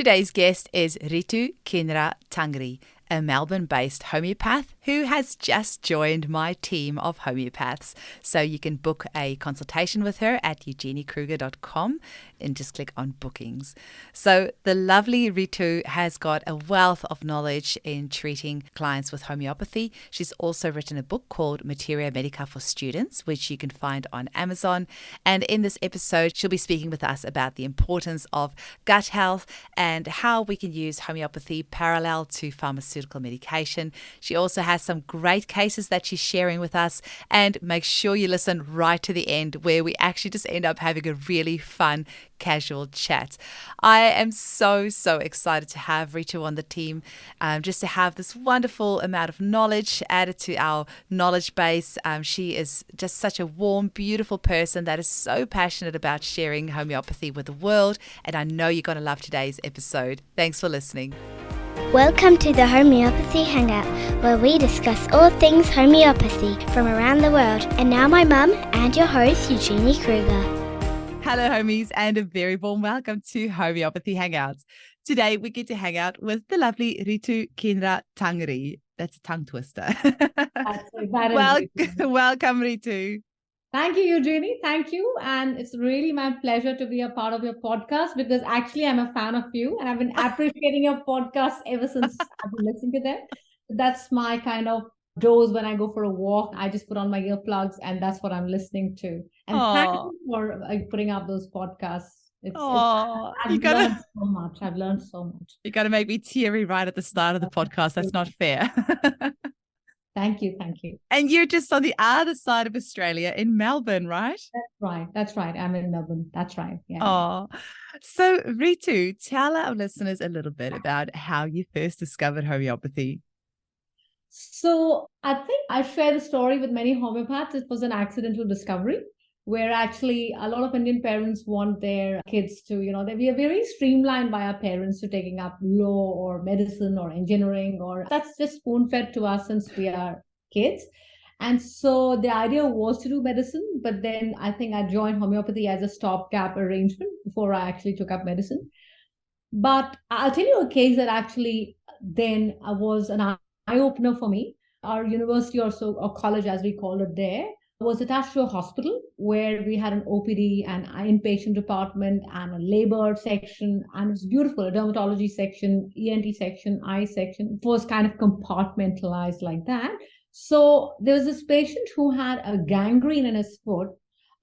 Today's guest is Ritu Kinra Tangri, a Melbourne-based homeopath who has just joined my team of homeopaths. So you can book a consultation with her at eugeniekruger.com and just click on bookings. So the lovely Ritu has got a wealth of knowledge in treating clients with homeopathy. She's also written a book called Materia Medica for students, which you can find on Amazon. And in this episode, she'll be speaking with us about the importance of gut health and how we can use homeopathy parallel to pharmaceutical medication. She also has some great cases that she's sharing with us, and make sure you listen right to the end where we actually just end up having a really fun, casual chat. I am so excited to have Ritu on the team, just to have this wonderful amount of knowledge added to our knowledge base. She is just such a warm, beautiful person that is so passionate about sharing homeopathy with the world, and I know you're going to love today's episode. Thanks for listening. Welcome to the Homeopathy Hangout, where we discuss all things homeopathy from around the world. And now my mum and your host, Eugenie Kruger. Hello, homies, and a very warm welcome to Homeopathy Hangouts. Today, we get to hang out with the lovely Ritu Kinra Tangri. That's a tongue twister. Welcome, Ritu. Thank you, Eugenie. Thank you. And it's really my pleasure to be a part of your podcast because actually I'm a fan of you and I've been appreciating your podcast ever since I've been listening to them. That's my kind of dose when I go for a walk. I just put on my earplugs and that's what I'm listening to. And thank you for putting up those podcasts. I've learned so much. I've learned so much. You got to make me teary right at the start of the podcast. That's not fair. Thank you. And you're just on the other side of Australia in Melbourne, right? That's right. I'm in Melbourne. That's right. Yeah. Oh, so Ritu, tell our listeners a little bit about how you first discovered homeopathy. So I think I share the story with many homeopaths. It was an accidental discovery where actually a lot of Indian parents want their kids to, we are very streamlined by our parents to taking up law or medicine or engineering, or that's just spoon-fed to us since we are kids. And so the idea was to do medicine, but then I think I joined homeopathy as a stopgap arrangement before I actually took up medicine. But I'll tell you a case that actually then was an eye-opener for me. Our university or college, as we called it there, was attached to a hospital where we had an OPD and inpatient department and a labor section, and it was beautiful, a dermatology section, ENT section, eye section. It was kind of compartmentalized like that. So there was this patient who had a gangrene in his foot,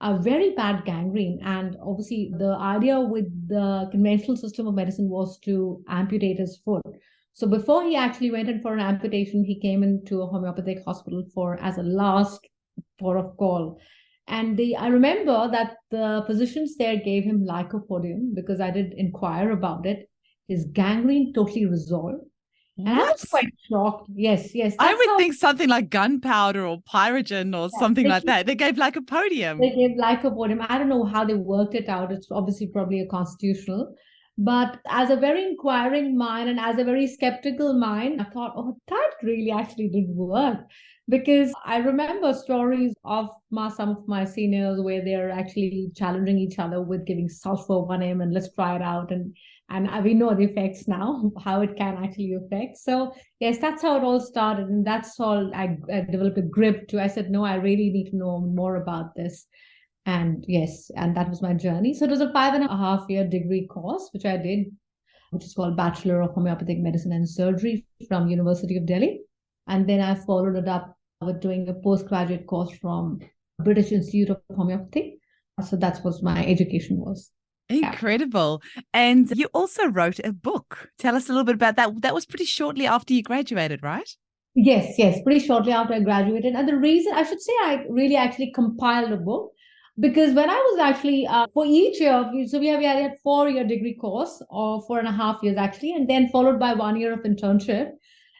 a very bad gangrene. And obviously the idea with the conventional system of medicine was to amputate his foot. So before he actually went in for an amputation, he came into a homeopathic hospital as a last port of call. And I remember that the physicians there gave him lycopodium because I did inquire about it. His gangrene totally resolved. And I was quite shocked. Yes. I would think something like gunpowder or pyrogen or something like that. They gave lycopodium. They gave lycopodium. I don't know how they worked it out. It's obviously probably a constitutional. But as a very inquiring mind and as a very skeptical mind, I thought, that really actually did work. Because I remember stories of some of my seniors where they're actually challenging each other with giving sulfur 1M and let's try it out. And we know the effects now, how it can actually affect. So yes, that's how it all started. And that's all I developed a grip to. I said, no, I really need to know more about this. And yes, and that was my journey. So it was a 5.5-year degree course, which I did, which is called Bachelor of Homeopathic Medicine and Surgery from University of Delhi. And then I followed it up with doing a postgraduate course from British Institute of Homeopathy. So that's what my education was. Incredible. Yeah. And you also wrote a book. Tell us a little bit about that. That was pretty shortly after you graduated, right? Yes, pretty shortly after I graduated. And the reason, I should say, I really actually compiled a book. Because when I was actually, for each year, so we had a 4-year degree course, or 4.5 years actually, and then followed by 1 year of internship.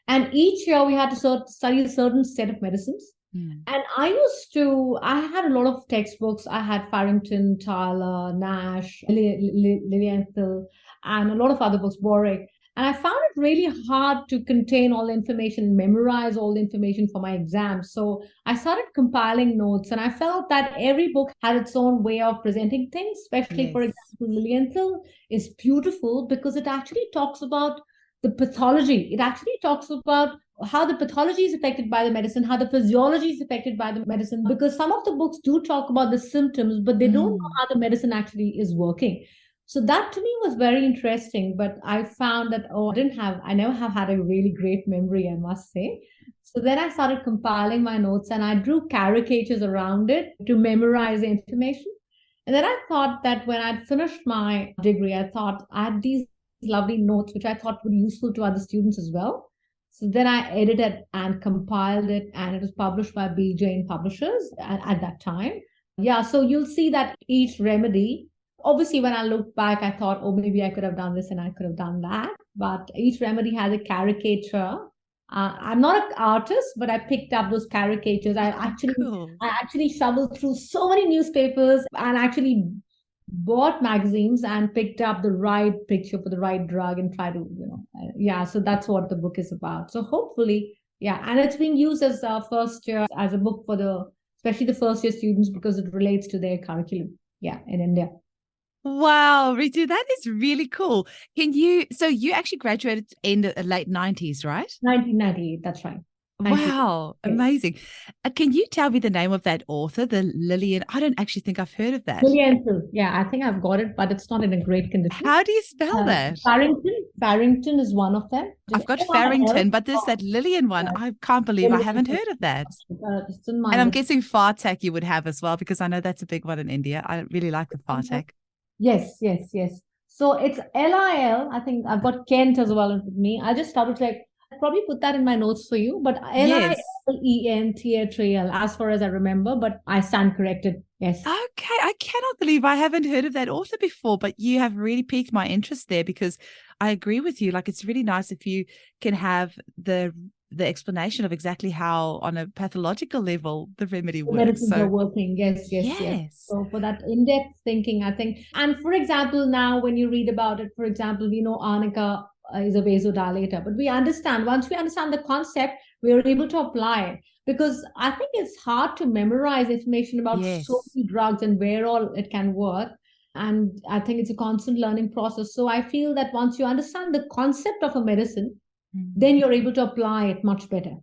And each year we had to study a certain set of medicines. And I had a lot of textbooks. I had Farrington, Tyler, Nash, Lilienthal, and a lot of other books, Borick. And I found it really hard to contain all the information, memorize all the information for my exams. So I started compiling notes, and I felt that every book had its own way of presenting things, especially, for Yes. example, Lilienthal is beautiful because it actually talks about the pathology. It actually talks about how the pathology is affected by the medicine, how the physiology is affected by the medicine, because some of the books do talk about the symptoms, but they don't know how the medicine actually is working. So that to me was very interesting, but I found that, I never have had a really great memory, I must say. So then I started compiling my notes and I drew caricatures around it to memorize the information. And then I thought that when I'd finished my degree, I thought I had these lovely notes, which I thought would be useful to other students as well. So then I edited and compiled it, and it was published by B. Jane Publishers at that time. Yeah, so you'll see that each remedy, obviously, when I look back, I thought, oh, maybe I could have done this and I could have done that. But each remedy has a caricature. I'm not an artist, but I picked up those caricatures. Cool. I actually shoveled through so many newspapers and actually bought magazines and picked up the right picture for the right drug and try to, yeah. So that's what the book is about. So hopefully, yeah, and it's being used as a first year as a book for especially the first year students because it relates to their curriculum. Yeah, in India. Wow, Ritu, that is really cool. So you actually graduated in the late 90s, right? 1998, that's right. Wow, Yes. amazing. Can you tell me the name of that author, the Lillian? I don't actually think I've heard of that. Lilienthal. Yeah, I think I've got it, but it's not in a great condition. How do you spell that? Farrington is one of them. I've got Farrington, but there's that Lillian one. I can't believe I haven't heard of that. And I'm guessing Fartak you would have as well, because I know that's a big one in India. I really like the Fartak. Yes. So it's Lil. I think I've got Kent as well with me. I just double check. I'll probably put that in my notes for you. But Yes. Lilenthatral, as far as I remember, but I stand corrected. Yes. Okay. I cannot believe I haven't heard of that author before, but you have really piqued my interest there, because I agree with you. Like, it's really nice if you can have the explanation of exactly how, on a pathological level, the remedy works. Medicines are working. Yes. So for that in-depth thinking, I think, and for example, now when you read about it, for example, we know arnica is a vasodilator, but once we understand the concept, we are able to apply it, because I think it's hard to memorize information about so many drugs and where all it can work. And I think it's a constant learning process. So I feel that once you understand the concept of a medicine, then you're able to apply it much better.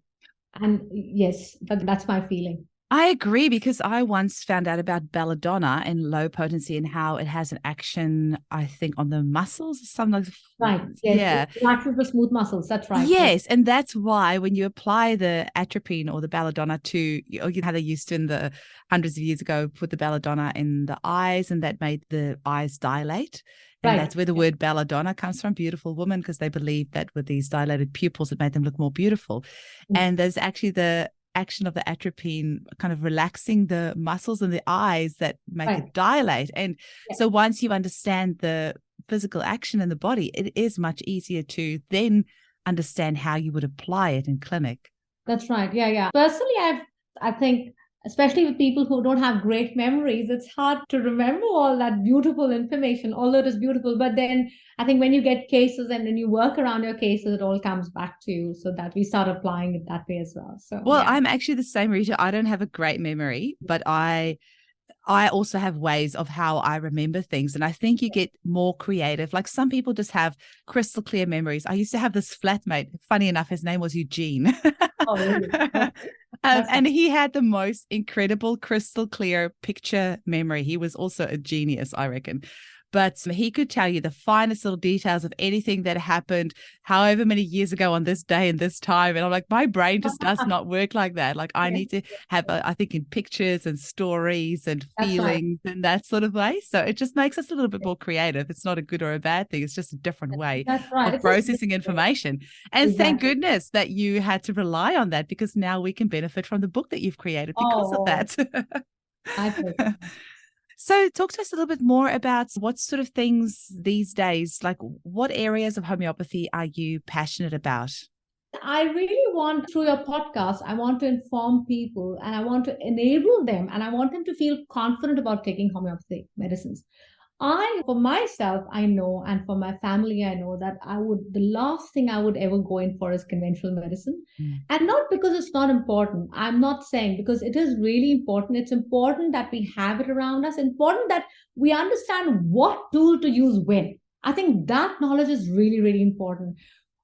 And yes, that's my feeling. I agree, because I once found out about belladonna and low potency and how it has an action, I think, on the muscles or something like that. Right. Yes. Yeah. It acts for smooth muscles. That's right. Yes. And that's why when you apply the atropine or the belladonna to, you know how they used to in the hundreds of years ago, put the belladonna in the eyes, and that made the eyes dilate. And that's where the word belladonna comes from, beautiful woman, because they believed that with these dilated pupils, it made them look more beautiful. And there's actually the action of the atropine kind of relaxing the muscles in the eyes that make it dilate. And so once you understand the physical action in the body, it is much easier to then understand how you would apply it in clinic. That's right. Yeah. Personally, I think, especially with people who don't have great memories, it's hard to remember all that beautiful information, although it is beautiful. But then I think when you get cases and then you work around your cases, it all comes back to you, so that we start applying it that way as well. So, I'm actually the same, Rita. I don't have a great memory, but I also have ways of how I remember things. And I think you get more creative. Like, some people just have crystal clear memories. I used to have this flatmate. Funny enough, his name was Eugene. Oh, really? And he had the most incredible crystal clear picture memory. He was also a genius, I reckon. But he could tell you the finest little details of anything that happened however many years ago on this day and this time. And I'm like, my brain just does not work like that. Like, I need to have, I think, in pictures and stories and feelings and that sort of way. So it just makes us a little bit more creative. It's not a good or a bad thing. It's just a different way of processing information. And thank goodness that you had to rely on that, because now we can benefit from the book that you've created because of that. I think. So talk to us a little bit more about what sort of things these days, like what areas of homeopathy are you passionate about? I really want, through your podcast, I want to inform people and I want to enable them and I want them to feel confident about taking homeopathic medicines. For myself, I know, and for my family, I know that the last thing I would ever go in for is conventional medicine. And not because it's not important. I'm not saying, because it is really important. It's important that we have it around us, important that we understand what tool to use when. I think that knowledge is really, really important.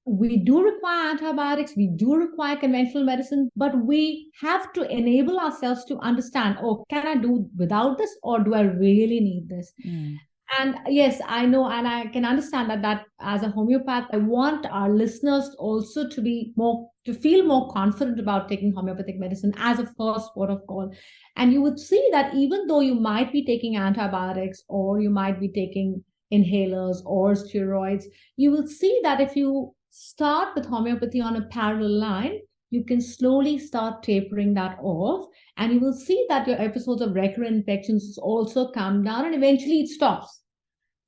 We do require antibiotics, we do require conventional medicine, but we have to enable ourselves to understand, oh, can I do without this, or do I really need this? And yes, I know, and I can understand that as a homeopath, I want our listeners also to feel more confident about taking homeopathic medicine as a first port of call. And you would see that even though you might be taking antibiotics, or you might be taking inhalers or steroids, you will see that if you start with homeopathy on a parallel line, you can slowly start tapering that off, and you will see that your episodes of recurrent infections also come down, and eventually it stops.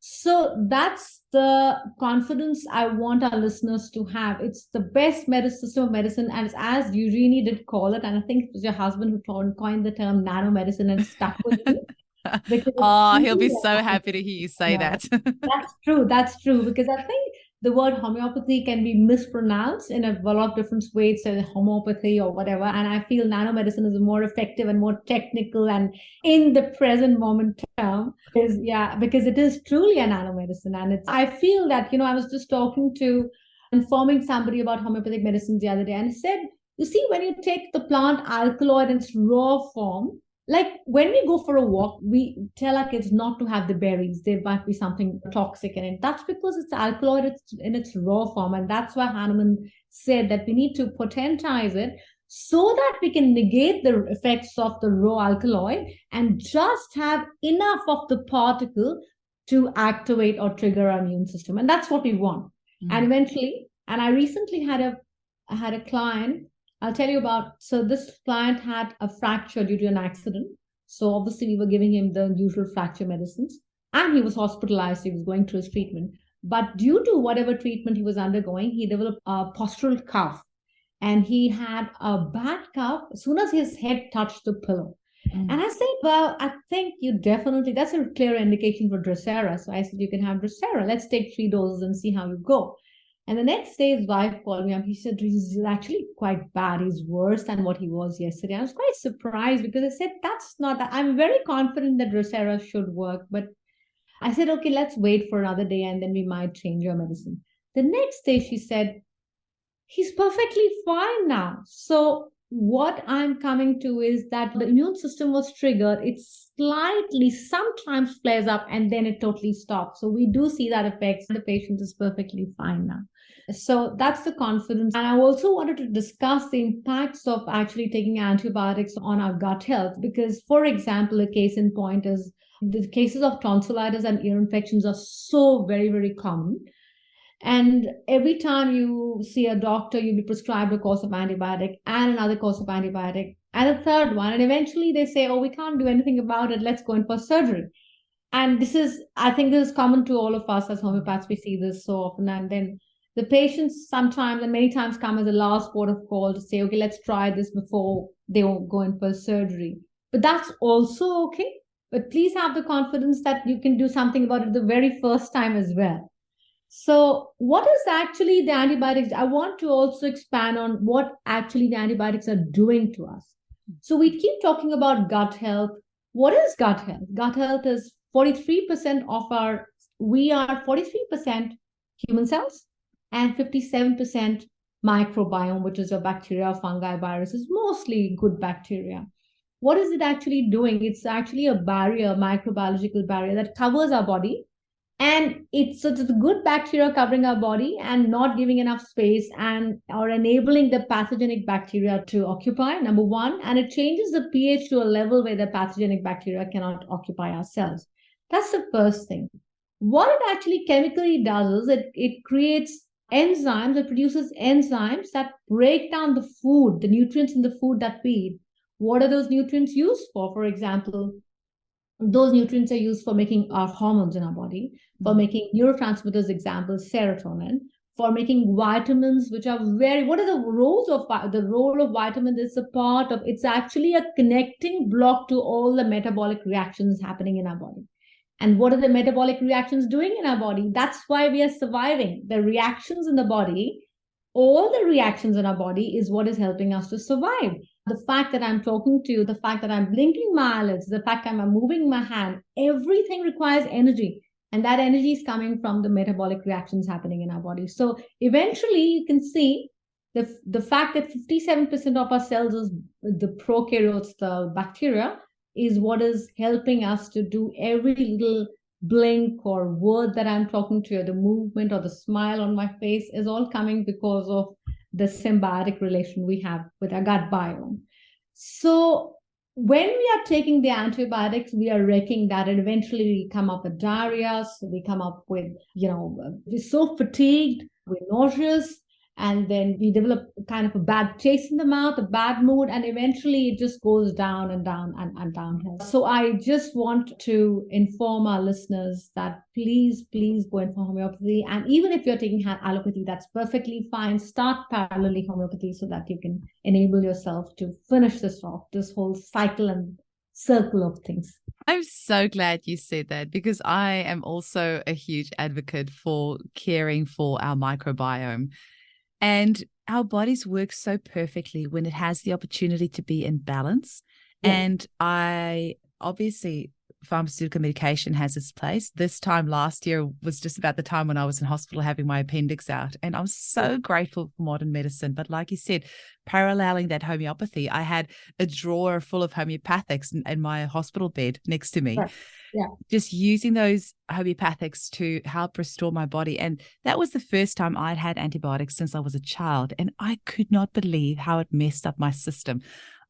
So that's the confidence I want our listeners to have. It's the best system of medicine, and as Eugenie did call it, and I think it was your husband who coined the term nanomedicine, and stuck with me. Oh, he'll be so happy to hear you say that. That's true. That's true. Because I think the word homeopathy can be mispronounced in a lot of different ways, so homeopathy or whatever. And I feel nanomedicine is a more effective and more technical and in the present moment term. Because it is truly a nanomedicine. And I feel that, I was just informing somebody about homeopathic medicines the other day, and I said, you see, when you take the plant alkaloid in its raw form, like when we go for a walk, we tell our kids not to have the berries. There might be something toxic in it. That's because it's alkaloid in its raw form. And that's why Hahnemann said that we need to potentize it so that we can negate the effects of the raw alkaloid and just have enough of the particle to activate or trigger our immune system. And that's what we want. And eventually, and I recently had a client, I'll tell you about. So this client had a fracture due to an accident. So obviously we were giving him the usual fracture medicines, and he was hospitalized. He was going through his treatment. But due to whatever treatment he was undergoing, he developed a postural cough, and he had a bad cough as soon as his head touched the pillow. And I said, well, I think that's a clear indication for Drosera. So I said, you can have Drosera. Let's take 3 doses and see how you go. And the next day, his wife called me up. He said, he's actually quite bad. He's worse than what he was yesterday. I was quite surprised, because I said, I'm very confident that Drosera should work. But I said, okay, let's wait for another day, and then we might change your medicine. The next day, she said, he's perfectly fine now. So what I'm coming to is that the immune system was triggered. It slightly sometimes flares up, and then it totally stops. So we do see that effect. The patient is perfectly fine now. So that's the confidence. And I also wanted to discuss the impacts of actually taking antibiotics on our gut health, because, for example, a case in point is the cases of tonsillitis and ear infections are so very, very common. And every time you see a doctor, you'll be prescribed a course of antibiotic and another course of antibiotic and a third one. And eventually they say, oh, we can't do anything about it. Let's go in for surgery. And I think this is common to all of us as homeopaths. We see this so often. And then the patients sometimes and many times come as a last port of call to say, okay, let's try this before they go in for surgery. But that's also okay. But please have the confidence that you can do something about it the very first time as well. So what is actually the antibiotics? I want to also expand on what actually the antibiotics are doing to us. So we keep talking about gut health. What is gut health? Gut health is 43% we are 43% human cells and 57% microbiome, which is your bacteria, fungi, viruses, mostly good bacteria. What is it actually doing? It's actually a barrier, microbiological barrier that covers our body. And it's the good bacteria covering our body and not giving enough space or enabling the pathogenic bacteria to occupy, number one. And it changes the pH to a level where the pathogenic bacteria cannot occupy our cells. That's the first thing. What it actually chemically does is it creates enzymes, it produces enzymes that break down the food, the nutrients in the food that we eat. What are those nutrients used for? For example, those nutrients are used for making our hormones in our body, for making neurotransmitters, example, serotonin, for making vitamins, which are what are the roles of the role of vitamins? It's actually a connecting block to all the metabolic reactions happening in our body. And what are the metabolic reactions doing in our body? That's why we are surviving. The reactions in the body, all the reactions in our body is what is helping us to survive. The fact that I'm talking to you, the fact that I'm blinking my eyelids, the fact that I'm moving my hand, everything requires energy. And that energy is coming from the metabolic reactions happening in our body. So eventually you can see the fact that 57% of our cells is the prokaryotes, the bacteria, is what is helping us to do every little blink or word that I'm talking to you, the movement or the smile on my face is all coming because of the symbiotic relation we have with our gut biome. So when we are taking the antibiotics, we are wrecking that, and eventually we come up with diarrhea. So we come up with, we're so fatigued, we're nauseous, and then we develop kind of a bad taste in the mouth, a bad mood, and eventually it just goes down and down and downhill. So I just want to inform our listeners that please go in for homeopathy. And even if you're taking allopathy, that's perfectly fine. Start parallelly homeopathy so that you can enable yourself to finish this off, this whole cycle and circle of things. I'm so glad you said that, because I am also a huge advocate for caring for our microbiome. And our bodies work so perfectly when it has the opportunity to be in balance. Yeah. And obviously, pharmaceutical medication has its place. This time last year was just about the time when I was in hospital having my appendix out. And I'm so grateful for modern medicine. But like you said, paralleling that homeopathy, I had a drawer full of homeopathics in my hospital bed next to me. Right. Yeah. Just using those homeopathics to help restore my body. And that was the first time I'd had antibiotics since I was a child. And I could not believe how it messed up my system.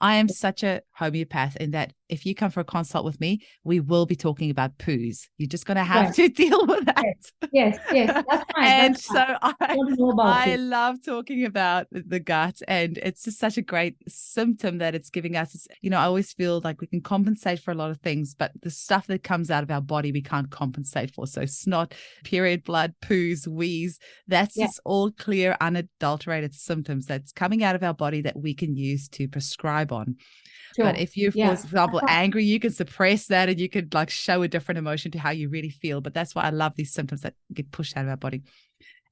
I am such a homeopath in that if you come for a consult with me, we will be talking about poos. You're just going to have to deal with that. Yes, that's right. And that's so right. I love talking about the gut, and it's just such a great symptom that it's giving us. I always feel like we can compensate for a lot of things, but the stuff that comes out of our body, we can't compensate for. So snot, period blood, poos, wheeze, that's just all clear, unadulterated symptoms that's coming out of our body that we can use to prescribe on. Sure. But if you're, for example, angry, you can suppress that and you could like show a different emotion to how you really feel. But that's why I love these symptoms that get pushed out of our body.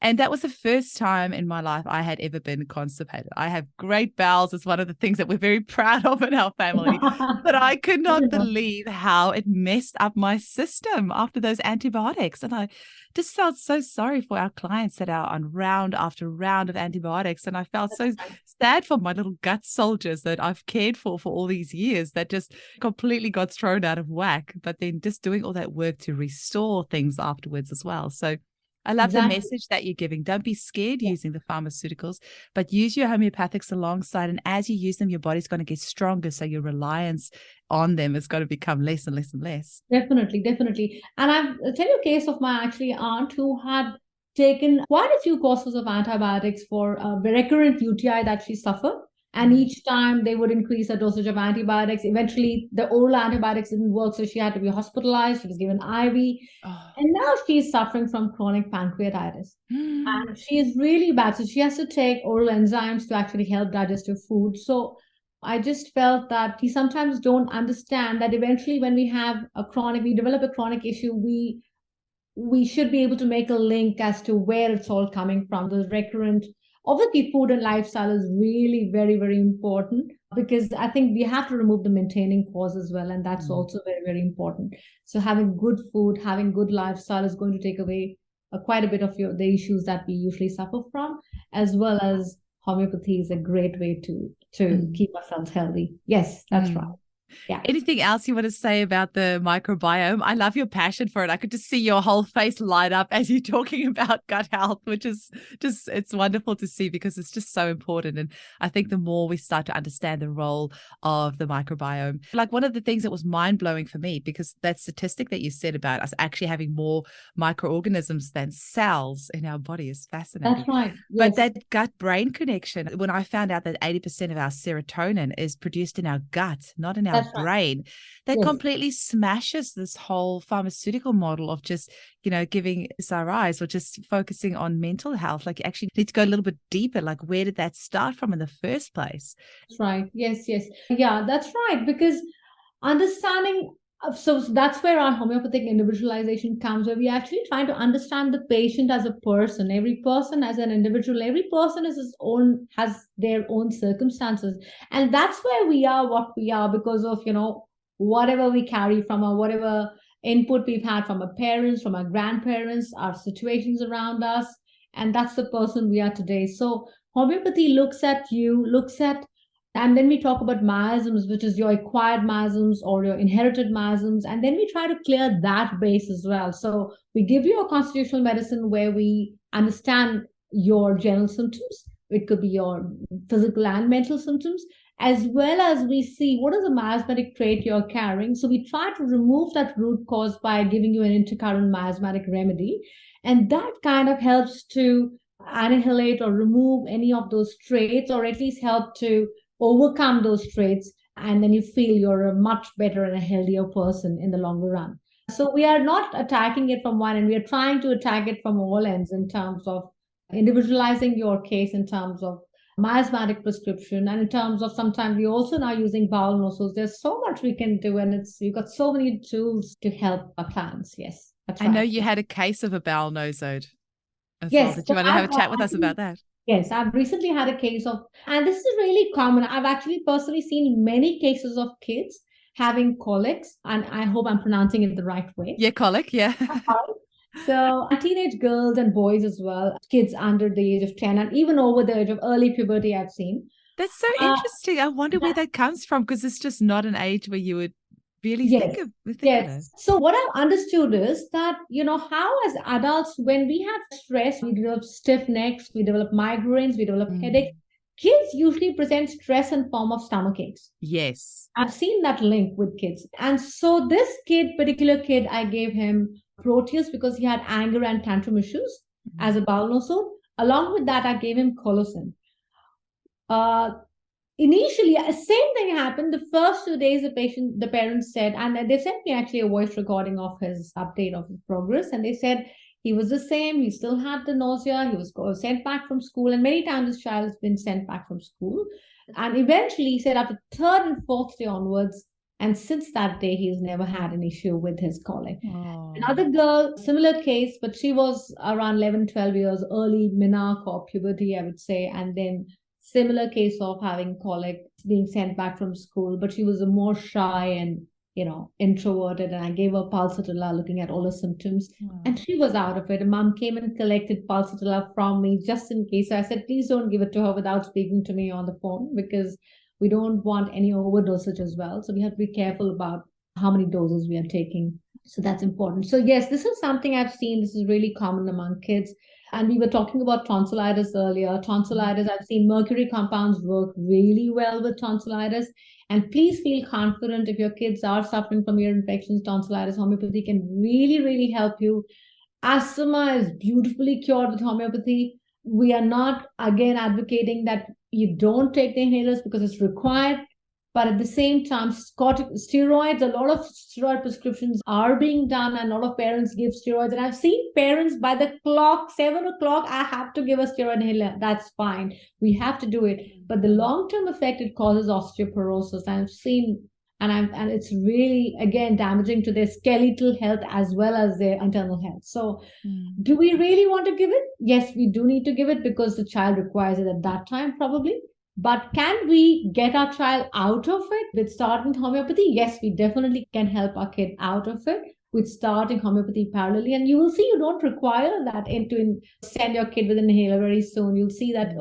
And that was the first time in my life I had ever been constipated. I have great bowels. It's one of the things that we're very proud of in our family. But I could not believe how it messed up my system after those antibiotics. And I just felt so sorry for our clients that are on round after round of antibiotics. And I felt so sad for my little gut soldiers that I've cared for all these years that just completely got thrown out of whack. But then just doing all that work to restore things afterwards as well. So I love the message that you're giving. Don't be scared using the pharmaceuticals, but use your homeopathics alongside. And as you use them, your body's going to get stronger. So your reliance on them is going to become less and less and less. Definitely. And I'll tell you a case of my aunt who had taken quite a few courses of antibiotics for a recurrent UTI that she suffered. And each time they would increase the dosage of antibiotics. Eventually, the oral antibiotics didn't work, so she had to be hospitalized. She was given IV. And now she's suffering from chronic pancreatitis. And she is really bad. So she has to take oral enzymes to actually help digestive food. So I just felt that we sometimes don't understand that eventually when we develop a chronic issue, we should be able to make a link as to where it's all coming from. The recurrent, obviously, food and lifestyle is really very, very important, because I think we have to remove the maintaining cause as well. And that's also very, very important. So having good food, having good lifestyle is going to take away quite a bit of the issues that we usually suffer from, as well as homeopathy is a great way to keep ourselves healthy. Yes, that's right. Yeah. Anything else you want to say about the microbiome? I love your passion for it. I could just see your whole face light up as you're talking about gut health, which is just, it's wonderful to see because it's just so important. And I think the more we start to understand the role of the microbiome, like one of the things that was mind blowing for me, because that statistic that you said about us actually having more microorganisms than cells in our body is fascinating. That's right. Yes. But that gut brain connection, when I found out that 80% of our serotonin is produced in our gut, not in our brain, that completely smashes this whole pharmaceutical model of just, giving SRIs or just focusing on mental health. Like you actually need to go a little bit deeper. Like where did that start from in the first place? That's right. Yes. Yeah, that's right. Because understanding So that's where our homeopathic individualization comes, where we actually try to understand the patient as a person, every person as an individual, every person has their own circumstances. And that's where we are what we are because of, whatever we carry from our, whatever input we've had from our parents, from our grandparents, our situations around us. And that's the person we are today. So homeopathy looks at you, and then we talk about miasms, which is your acquired miasms or your inherited miasms. And then we try to clear that base as well. So we give you a constitutional medicine where we understand your general symptoms. It could be your physical and mental symptoms, as well as we see what is a miasmatic trait you're carrying. So we try to remove that root cause by giving you an intercurrent miasmatic remedy. And that kind of helps to annihilate or remove any of those traits, or at least help to overcome those traits, and then you feel you're a much better and a healthier person in the longer run. So we are not attacking it from one end, we are trying to attack it from all ends in terms of individualizing your case, in terms of miasmatic prescription, and in terms of sometimes we're also now using bowel nostrils. There's so much we can do, and you've got so many tools to help our clients. Yes, that's right. I know you had a case of a bowel nosode as yes, well. Did you want to have a chat with us about that? Yes, I've recently had a case of, and this is really common. I've actually personally seen many cases of kids having colics, and I hope I'm pronouncing it the right way. Yeah, colic, yeah. So teenage girls and boys as well, kids under the age of 10 and even over the age of early puberty I've seen. That's so interesting. I wonder where that comes from, because it's just not an age where you would really think of it. So what I've understood is that, how as adults, when we have stress, we develop stiff necks, we develop migraines, we develop headaches. Kids usually present stress in form of stomach aches. Yes. I've seen that link with kids. And so this particular kid, I gave him Proteus because he had anger and tantrum issues as a bowel nosode. Along with that, I gave him Colocin. Initially, same thing happened. The first 2 days, the parents said, and they sent me actually a voice recording of his update of his progress. And they said he was the same. He still had the nausea. He was sent back from school. And many times this child has been sent back from school. And eventually, he said after third and fourth day onwards, and since that day, he's never had an issue with his colic. Oh. Another girl, similar case, but she was around 11, 12 years, early menarche or puberty, I would say. And then similar case of having colic, being sent back from school, but she was a more shy and, introverted. And I gave her pulsatilla looking at all her symptoms. Wow. And she was out of it. A mom came and collected pulsatilla from me just in case. So I said, please don't give it to her without speaking to me on the phone, because we don't want any overdosage as well. So we have to be careful about how many doses we are taking. So that's important. So yes, this is something I've seen. This is really common among kids. And we were talking about tonsillitis earlier. Tonsillitis, I've seen mercury compounds work really well with tonsillitis. And please feel confident if your kids are suffering from ear infections, tonsillitis, homeopathy can really, really help you. Asthma is beautifully cured with homeopathy. We are not, again, advocating that you don't take the inhalers because it's required. But at the same time, steroids, a lot of steroid prescriptions are being done, and a lot of parents give steroids. And I've seen parents by the clock, 7 o'clock, I have to give a steroid inhaler. That's fine. We have to do it. But the long-term effect, it causes osteoporosis. I've seen, and it's really, again, damaging to their skeletal health as well as their internal health. So do we really want to give it? Yes, we do need to give it because the child requires it at that time, probably. But can we get our child out of it with starting homeopathy? Yes, we definitely can help our kid out of it with starting homeopathy parallelly. And you will see you don't require that to send your kid with an inhaler very soon. You'll see that,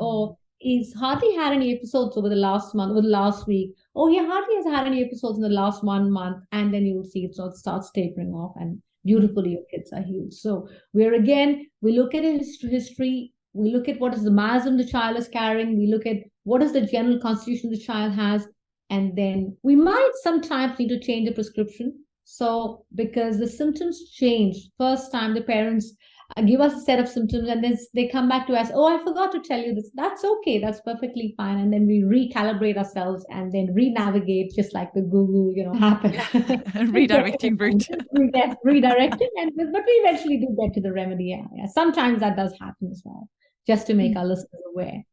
he's hardly had any episodes over the last month, over the last week. He hardly has had any episodes in the last 1 month. And then you'll see it starts tapering off, and beautifully your kids are healed. So we look at his history. We look at what is the miasm the child is carrying. We look at what is the general constitution the child has. And then we might sometimes need to change the prescription. So because the symptoms change, first time the parents give us a set of symptoms and then they come back to us, I forgot to tell you this. That's okay. That's perfectly fine. And then we recalibrate ourselves and then re-navigate, just like the Google, happen. Redirecting route. Redirecting. But we eventually do get to the remedy. Yeah. Sometimes that does happen as well, just to make our listeners aware.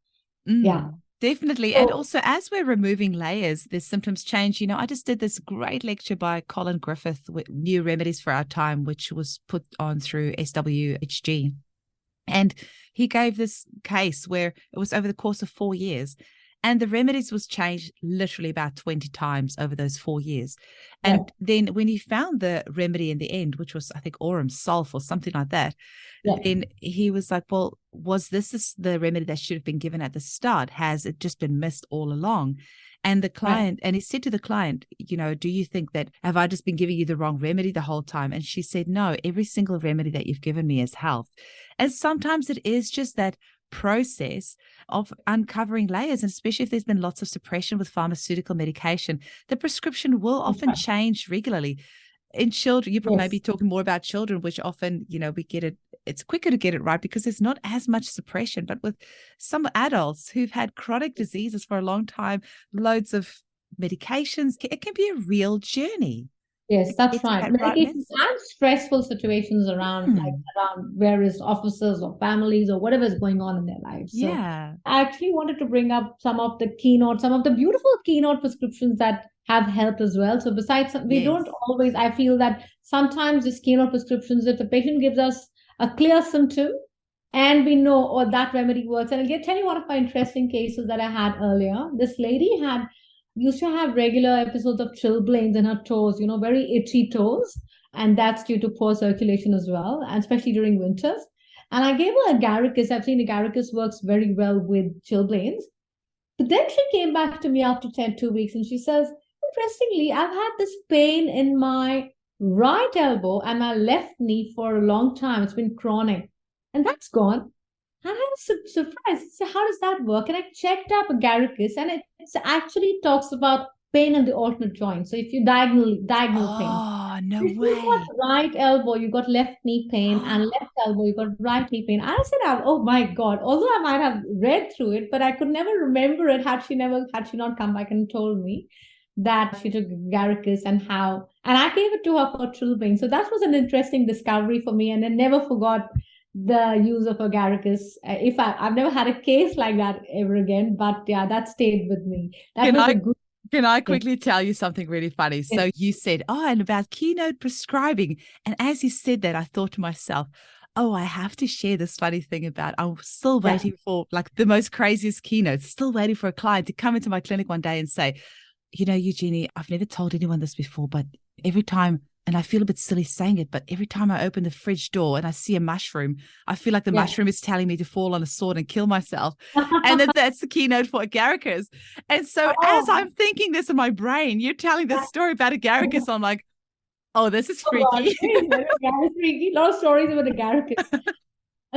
Yeah. Definitely. And So, also, as we're removing layers, the symptoms change. I just did this great lecture by Colin Griffith with New Remedies for Our Time, which was put on through SWHG. And he gave this case where it was over the course of 4 years. And the remedies was changed literally about 20 times over those 4 years. And right, then when he found the remedy in the end, which was, I think, Aurum Sulph or something like that, right, then he was like, well, was this the remedy that should have been given at the start? Has it just been missed all along? And the right. client, and he said to the client, do you think that, have I just been giving you the wrong remedy the whole time? And she said, no, every single remedy that you've given me is health. And sometimes it is just that process of uncovering layers, and especially if there's been lots of suppression with pharmaceutical medication, the prescription will often Right. change regularly. In children, you're maybe Yes. talking more about children, which often, we get it, it's quicker to get it right because there's not as much suppression. But with some adults who've had chronic diseases for a long time, loads of medications, it can be a real journey. Yes, that's Getting right. that right Medications medicine. and stressful situations around, like Hmm. around various offices or families or whatever is going on in their lives. So Yeah. I actually wanted to bring up some of the beautiful keynote prescriptions that have helped as well. So besides, we don't Yes. always, I feel that sometimes these keynote prescriptions, if the patient gives us a clear symptom and we know, or that remedy works. And I'll tell you one of my interesting cases that I had earlier. This lady had used to have regular episodes of chilblains in her toes, very itchy toes. And that's due to poor circulation as well, and especially during winters. And I gave her Agaricus. I've seen Agaricus works very well with chilblains. But then she came back to me after 2 weeks and she says, interestingly, I've had this pain in my right elbow and my left knee for a long time. It's been chronic. And that's gone. And I was surprised. So how does that work? And I checked up Agaricus, and it actually talks about pain in the alternate joint. So if you diagonal pain, Oh, no if you way. got right elbow, you got left knee pain, and left elbow, you got right knee pain. I said, "Oh my God!" Although I might have read through it, but I could never remember it had she not come back and told me that she took Garicus and how, and I gave it to her for chilblain. So that was an interesting discovery for me, and I never forgot the use of agaricus. If I've never had a case like that ever again, but yeah, that stayed with me. That Can was a I good. can I Yes, quickly tell you something really funny? yes, So you said, oh, and about keynote prescribing. And as you said that, I thought to myself, oh, I have to share this funny thing about I'm still yeah. waiting for like the most craziest keynotes, still waiting for a client to come into my clinic one day and say, Eugenie, I've never told anyone this before, but every time, and I feel a bit silly saying it, but every time I open the fridge door and I see a mushroom, I feel like the Yeah. mushroom is telling me to fall on a sword and kill myself. And that's the keynote for Agaricus. And so as Oh, I'm thinking this in my brain, you're telling this story about Agaricus. I'm like, oh, this is oh God, freaky. it's freaky. A lot of stories about the agaricus.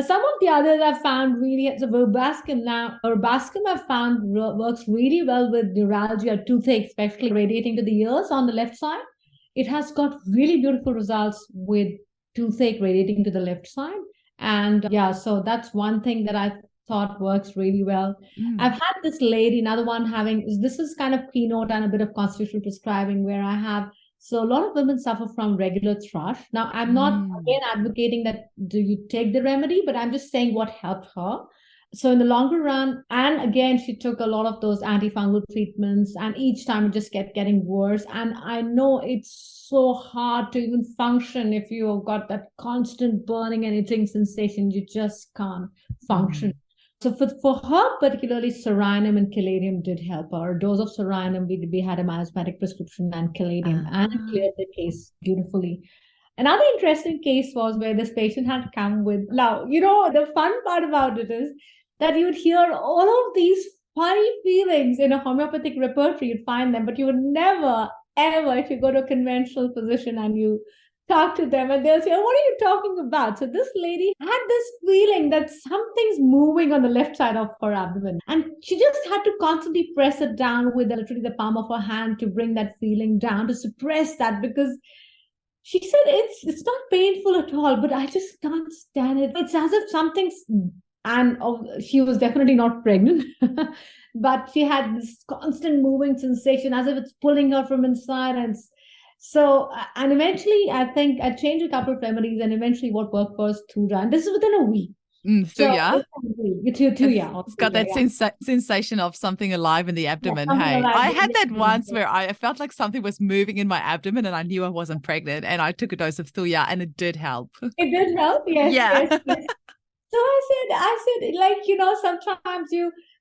Some of the others I've found really, so verbascum now, verbascum I've found works really well with neuralgia, toothache, especially radiating to the ears on the left side. It has got really beautiful results with toothache radiating to the left side. And yeah, so that's one thing that I thought works really well. I've Mm, had this lady, another one having, this is kind of keynote and a bit of constitutional prescribing where I have, so a lot of women suffer from regular thrush. Now, I'm not mm, again advocating that do you take the remedy, but I'm just saying what helped her. So in the longer run, and again, she took a lot of those antifungal treatments, and each time it just kept getting worse. And I know it's so hard to even function if you've got that constant burning and itching sensation. You just can't function. mm. So for her, particularly Serenum and Caladium did help her. A dose of Serenum, we had a miasmatic prescription and Caladium, and it Ah. cleared the case beautifully. Another interesting case was where this patient had come with, now, the fun part about it is that you would hear all of these funny feelings in a homeopathic repertory, you'd find them, but you would never, ever, if you go to a conventional physician and you talk to them and they'll say, oh, what are you talking about? So this lady had this feeling that something's moving on the left side of her abdomen. And she just had to constantly press it down with literally the palm of her hand to bring that feeling down, to suppress that, because she said it's not painful at all, but I just can't stand it. It's as if something's, and she was definitely not pregnant, but she had this constant moving sensation as if it's pulling her from inside. So, and eventually, I think I changed a couple of remedies, and eventually, what worked for us through and this is within a week. So Thuya. It's got Thuya, that yeah. sensation of something alive in the Yeah, abdomen. something Hey, like I had that once that. where I felt like something was moving in my abdomen and I knew I wasn't pregnant. And I took a dose of Thuya and it did help. It did help. Yes, Yeah. yes, yes. So I said, like, sometimes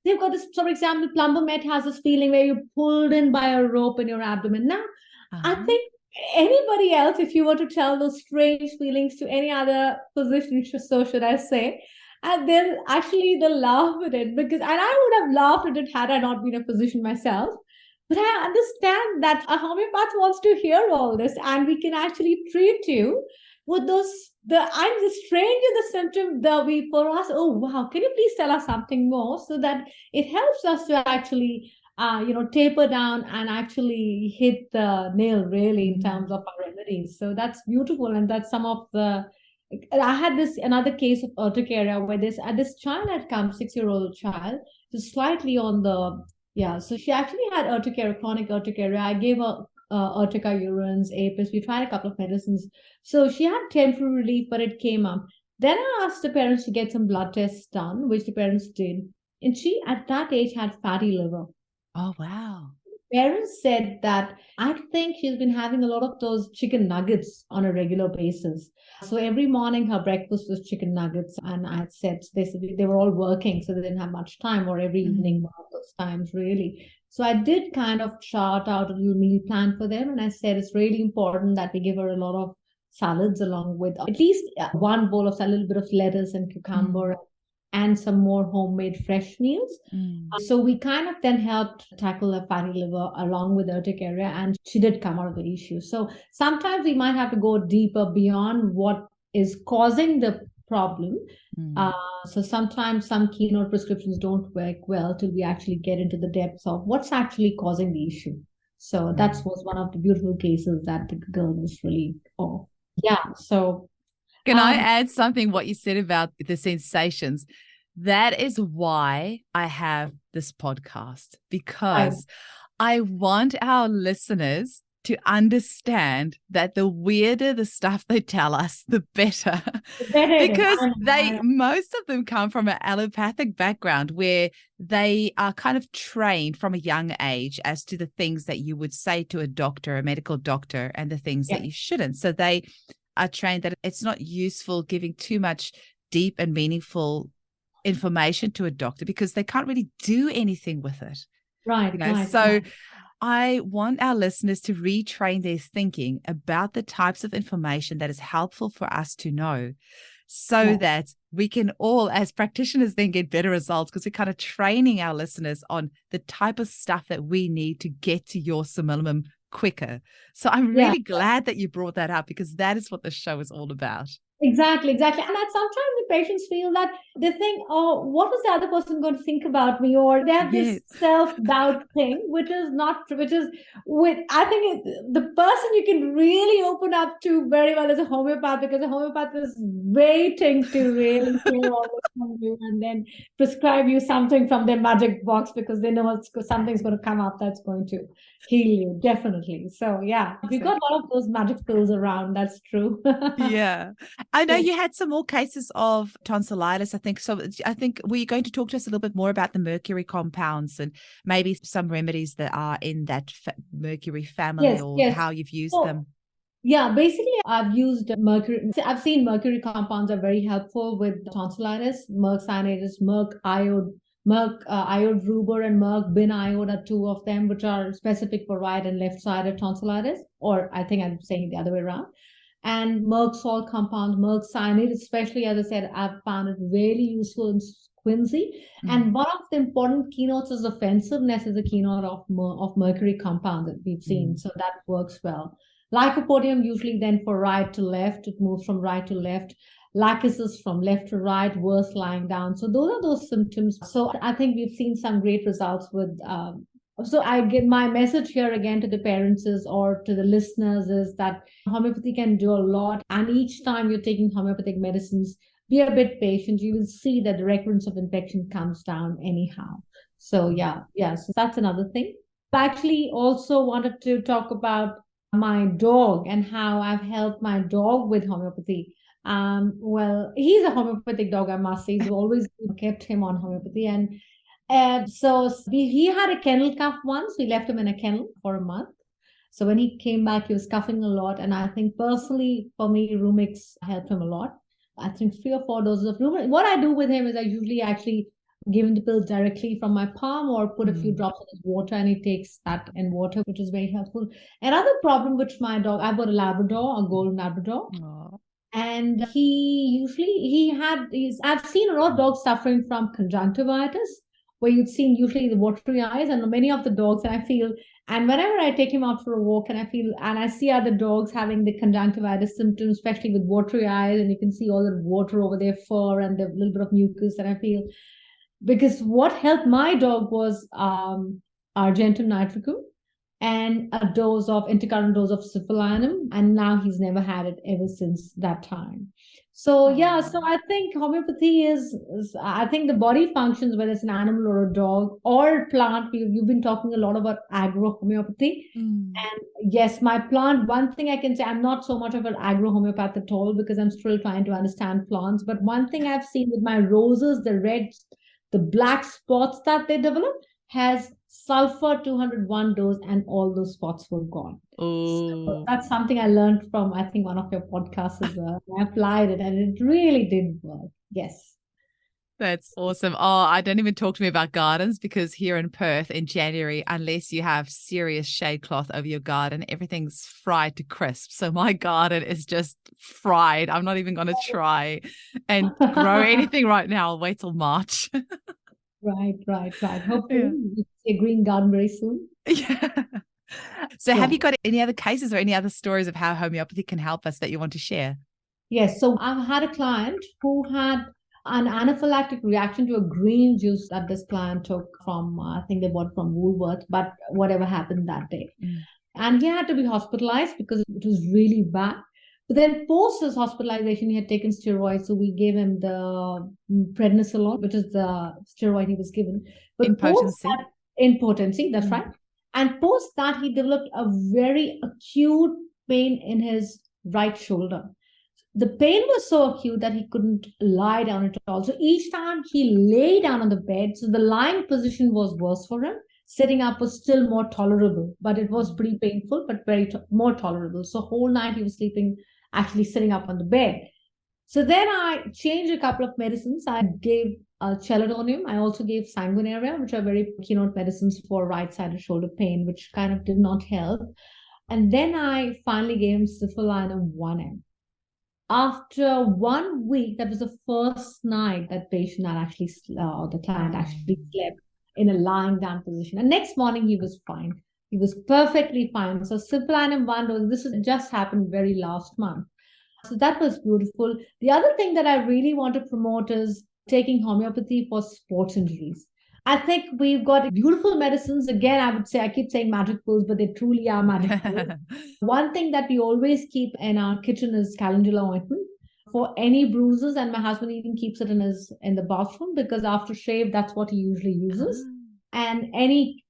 they've got this, for example, plumber met has this feeling where you're pulled in by a rope in your abdomen. Now, I Uh-huh. think anybody else, if you were to tell those strange feelings to any other physician, so should I say, and they'll laugh at it because, and I would have laughed at it had I not been a physician myself. But I understand that a homeopath wants to hear all this, and we can actually treat you with those the stranger the symptom that we for us. Oh wow! Can you please tell us something more so that it helps us to actually taper down and actually hit the nail really in terms of our remedies. So that's beautiful, and that's some of the. I had this another case of urticaria where this child had come, 6-year-old child, just slightly on the yeah. So she actually had urticaria, chronic urticaria. I gave her urtica urins, apis. We tried a couple of medicines. So she had temporary relief, but it came up. Then I asked the parents to get some blood tests done, which the parents did. And she, at that age, had fatty liver. Oh, wow. Parents said that I think she's been having a lot of those chicken nuggets on a regular basis. So every morning her breakfast was chicken nuggets. And I said, they said they were all working, so they didn't have much time, or every evening, one of those times, really. So I did kind of chart out a little meal plan for them. And I said, it's really important that we give her a lot of salads along with at least one bowl of a little bit of lettuce and cucumber and some more homemade fresh meals. So we kind of then helped tackle a fatty liver along with urticaria, and she did come out of the issue. So sometimes we might have to go deeper beyond what is causing the problem. So sometimes some keynote prescriptions don't work well till we actually get into the depths of what's actually causing the issue. So that was one of the beautiful cases that the girl was really off. Yeah. So can I add something what you said about the sensations? That is why I have this podcast, because I want our listeners to understand that the weirder the stuff they tell us, the better. Because most of them come from an allopathic background where they are kind of trained from a young age as to the things that you would say to a doctor, a medical doctor, and the things that you shouldn't. So they are trained that it's not useful giving too much deep and meaningful information to a doctor because they can't really do anything with it. Right. I want our listeners to retrain their thinking about the types of information that is helpful for us to know, so that we can all, as practitioners, then get better results, because we're kind of training our listeners on the type of stuff that we need to get to your minimum quicker. So I'm really glad that you brought that up, because that is what the show is all about. Exactly. And that sometimes the patients feel that they think, oh, what is the other person going to think about me? Or they have this self-doubt thing, which is I think the person you can really open up to very well is a homeopath, because a homeopath is waiting to really hear all this from you and then prescribe you something from their magic box, because they know something's going to come up that's going to heal you, definitely. So yeah, we got a lot of those magic pills around. That's true. Yeah. I know you had some more cases of tonsillitis, I think. So I think were you going to talk to us a little bit more about the mercury compounds and maybe some remedies that are in that mercury family, or how you've used them? Yeah, basically, I've used mercury. I've seen mercury compounds are very helpful with tonsillitis. Merc cyanitis, Merc iode, iode rubor, and Merc bin iode are two of them, which are specific for right and left sided tonsillitis. Or I think I'm saying the other way around. And Merck salt compounds, Merck cyanide, especially, as I said, I've found it really useful in quinsy. And one of the important keynotes is offensiveness is a keynote of mercury compound that we've seen. So that works well. Lycopodium usually then for right to left, it moves from right to left. Lachesis is from left to right, worse lying down. So those are those symptoms. So I think we've seen some great results with so I give my message here again to the parents or to the listeners is that homeopathy can do a lot. And each time you're taking homeopathic medicines, be a bit patient. You will see that the recurrence of infection comes down anyhow. So so that's another thing. I actually also wanted to talk about my dog and how I've helped my dog with homeopathy. Well, he's a homeopathic dog, I must say. He's always kept him on homeopathy. And he had a kennel cough once. We left him in a kennel for a month. So when he came back, he was coughing a lot. And I think personally, for me, Rumix helped him a lot. I think 3 or 4 doses of Rumix. What I do with him is I usually actually give him the pills directly from my palm or put a few drops in his water, and he takes that in water, which is very helpful. Another problem which my dog, I've got a Labrador, a golden Labrador. Oh. And I've seen a lot of dogs suffering from conjunctivitis, where you've seen usually the watery eyes, and many of the dogs, and I feel, and whenever I take him out for a walk, and I see other dogs having the conjunctivitis symptoms, especially with watery eyes, and you can see all the water over their fur and the little bit of mucus, and I feel, because what helped my dog was Argentum nitricum and a intercurrent dose of syphilinum, and now he's never had it ever since that time. So so I think homeopathy I think the body functions, whether it's an animal or a dog or a plant. You've been talking a lot about agro-homeopathy. And yes, my plant, one thing I can say, I'm not so much of an agro-homeopath at all because I'm still trying to understand plants. But one thing I've seen with my roses, the black spots that they develop has sulfur 201 dose, and all those spots were gone. So that's something I learned from, I think, one of your podcasts as well. I applied it and it really did work. Yes. That's awesome. Oh, don't even talk to me about gardens, because here in Perth in January, unless you have serious shade cloth over your garden, everything's fried to crisp. So my garden is just fried. I'm not even going to try and grow anything right now. I'll wait till March. Right. Hopefully we see a green garden very soon. Yeah. So have you got any other cases or any other stories of how homeopathy can help us that you want to share? Yes. So I've had a client who had an anaphylactic reaction to a green juice that this client took from, I think they bought from Woolworth, but whatever happened that day. And he had to be hospitalized because it was really bad. But then post his hospitalization, he had taken steroids. So we gave him the prednisolone, which is the steroid he was given. But in potency, that's right. And post that, he developed a very acute pain in his right shoulder. The pain was so acute that he couldn't lie down at all. So each time he lay down on the bed, so the lying position was worse for him. Sitting up was still more tolerable, but it was pretty painful, but more tolerable. So whole night he was sleeping, actually sitting up on the bed. So then I changed a couple of medicines. I gave chelidonium. I also gave sanguinaria, which are very keynote medicines for right-sided shoulder pain, which kind of did not help. And then I finally gave him syphilinum 1M. After 1 week, that was the first night that patient had actually, the client actually slept in a lying down position. And next morning, he was fine. He was perfectly fine. So syphilinum 1 dose, this just happened very last month. So that was beautiful. The other thing that I really want to promote is taking homeopathy for sports injuries. I think we've got beautiful medicines. Again, I would say, I keep saying magic pills, but they truly are magic pills. One thing that we always keep in our kitchen is calendula ointment for any bruises. And my husband even keeps it in the bathroom, because after shave, that's what he usually uses. And any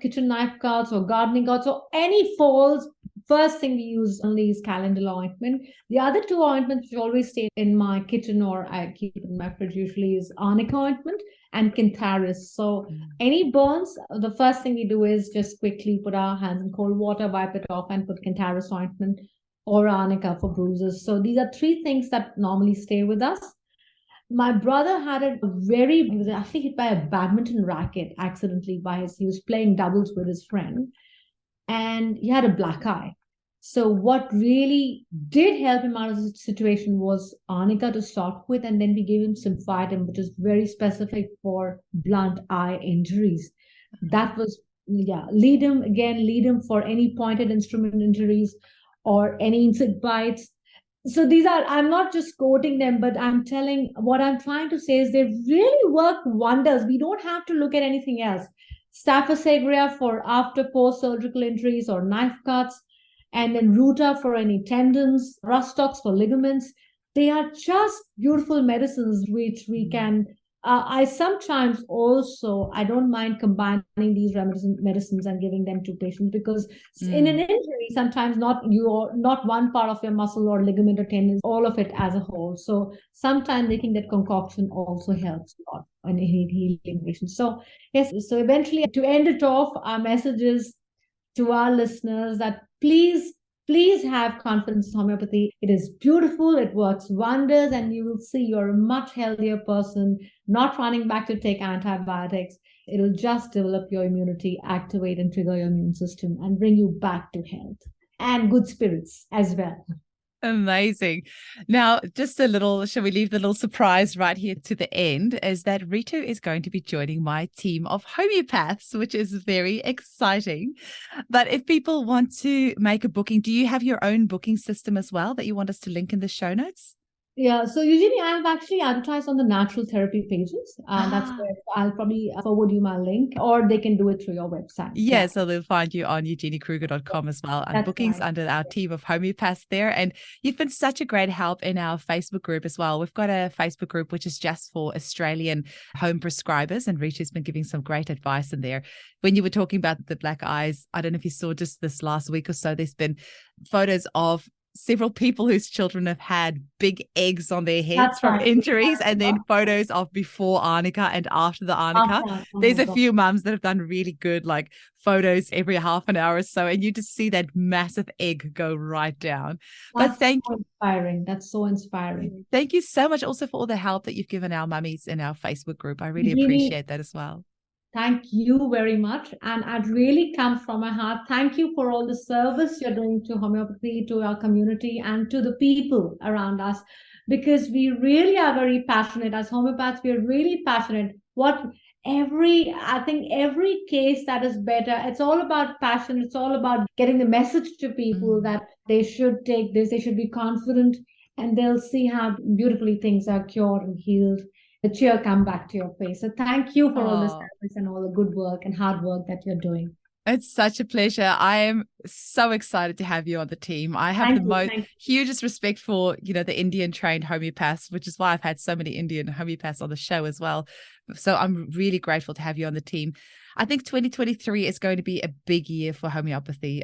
kitchen knife cuts or gardening cuts or any falls, first thing we use only is calendula ointment. The other 2 ointments which always stay in my kitchen or I keep it in my fridge usually is arnica ointment and cantharis. So any burns, the first thing we do is just quickly put our hands in cold water, wipe it off, and put cantharis ointment or arnica for bruises. So these are 3 things that normally stay with us. My brother had he was actually hit by a badminton racket accidentally he was playing doubles with his friend, and he had a black eye. So what really did help him out of the situation was arnica to start with, and then we gave him symphytum, which is very specific for blunt eye injuries. That was, lead him for any pointed instrument injuries or any insect bites. So these are, I'm not just quoting them, but what I'm trying to say is they really work wonders. We don't have to look at anything else. Staph aureus for after post-surgical injuries or knife cuts, and then ruta for any tendons, rustox for ligaments. They are just beautiful medicines which we can I sometimes also, I don't mind combining these medicines and giving them to patients, because in an injury, sometimes not one part of your muscle or ligament or tendon, all of it as a whole. So sometimes making that concoction also helps a lot in healing patients. So yes, so eventually to end it off, our message is to our listeners that please have confidence in homeopathy. It is beautiful, it works wonders, and you will see you're a much healthier person, not running back to take antibiotics. It'll just develop your immunity, activate and trigger your immune system, and bring you back to health and good spirits as well. Amazing. Now, just a little, shall we leave the little surprise right here to the end, is that Ritu is going to be joining my team of homeopaths, which is very exciting. But if people want to make a booking, do you have your own booking system as well that you want us to link in the show notes? Yeah, so Eugenie, I have actually advertised on the natural therapy pages. That's where I'll probably forward you my link, or they can do it through your website. Yeah, so they'll find you on eugeniekruger.com as well, and That's bookings right. under our team of homeopaths there. And you've been such a great help in our Facebook group as well. We've got a Facebook group which is just for Australian home prescribers, and Ritu's been giving some great advice in there. When you were talking about the black eyes, I don't know if you saw just this last week or so, there's been photos of several people whose children have had big eggs on their heads from injuries, and then photos of before arnica and after the arnica. There's a few mums that have done really good like photos every half an hour or so, and you just see that massive egg go right down. That's so inspiring. That's so inspiring. Thank you so much also for all the help that you've given our mummies in our Facebook group. I really appreciate that as well. Thank you very much. And it really comes from my heart. Thank you for all the service you're doing to homeopathy, to our community, and to the people around us, because we really are very passionate. As homeopaths, we're really passionate. I think every case that is better, it's all about passion. It's all about getting the message to people that they should take this, they should be confident, and they'll see how beautifully things are cured and healed. The cheer come back to your face. So thank you for all the service and all the good work and hard work that you're doing. It's such a pleasure. I am so excited to have you on the team. I have the hugest respect for, the Indian trained homeopaths, which is why I've had so many Indian homeopaths on the show as well. So I'm really grateful to have you on the team. I think 2023 is going to be a big year for homeopathy.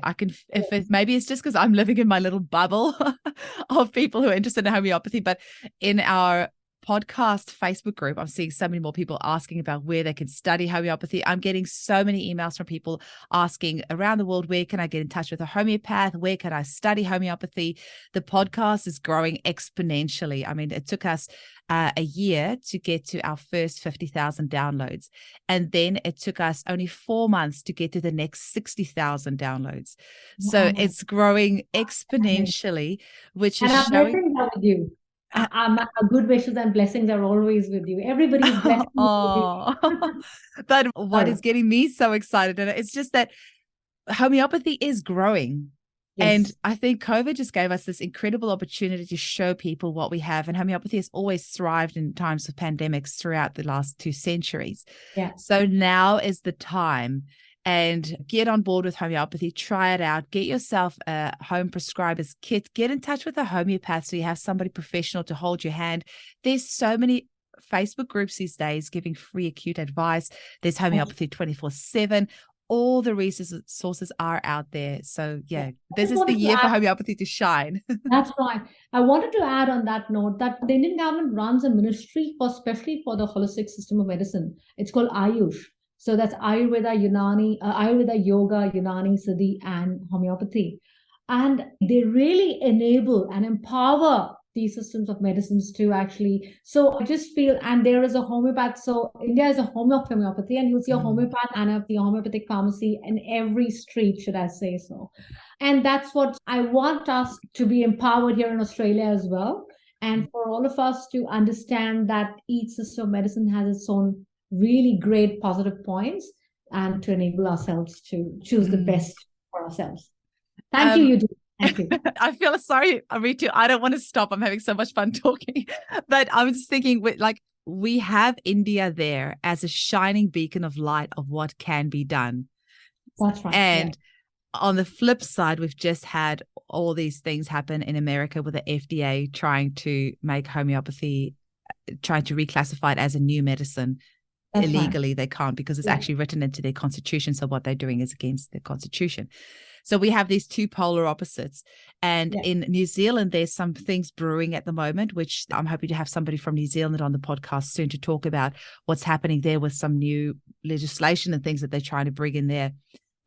Maybe it's just because I'm living in my little bubble of people who are interested in homeopathy, but in our podcast Facebook group, I'm seeing so many more people asking about where they can study homeopathy. I'm getting so many emails from people asking around the world, where can I get in touch with a homeopath? Where can I study homeopathy? The podcast is growing exponentially. I mean, it took us a year to get to our first 50,000 downloads. And then it took us only 4 months to get to the next 60,000 downloads. Wow. So it's growing exponentially, which is showing with you. Our good wishes and blessings are always with you. Everybody's blessed. But what is getting me so excited, and it's just that homeopathy is growing. Yes. And I think COVID just gave us this incredible opportunity to show people what we have. And homeopathy has always thrived in times of pandemics throughout the last 2 centuries. Yeah. So now is the time. And get on board with homeopathy, try it out, get yourself a home prescriber's kit, get in touch with a homeopath so you have somebody professional to hold your hand. There's so many Facebook groups these days giving free acute advice. There's homeopathy 24/7. All the resources are out there. So yeah, this is the year for homeopathy to shine. That's right. I wanted to add on that note that the Indian government runs a ministry especially for the holistic system of medicine. It's called Ayush. So that's Ayurveda, Yoga, Unani, Siddhi, and homeopathy. And they really enable and empower these systems of medicines to actually. So I just feel, and there is a homeopath. So India is a home of homeopathy, and you'll see a homeopath and a homeopathic pharmacy in every street, should I say so. And that's what I want us to be empowered here in Australia as well. And for all of us to understand that each system of medicine has its own really great positive points, and to enable ourselves to choose the best for ourselves. Thank you, Eugenie. Thank you. I feel sorry, Ritu. I don't want to stop. I'm having so much fun talking. But I was thinking, we have India there as a shining beacon of light of what can be done. That's right. And on the flip side, we've just had all these things happen in America with the FDA trying to make homeopathy trying to reclassify it as a new medicine. That's illegally right. they can't, because it's Yeah. actually written into their constitution. So what they're doing is against their constitution. So we have these two polar opposites. And Yeah. in New Zealand, there's some things brewing at the moment, which I'm hoping to have somebody from New Zealand on the podcast soon to talk about what's happening there with some new legislation and things that they're trying to bring in there.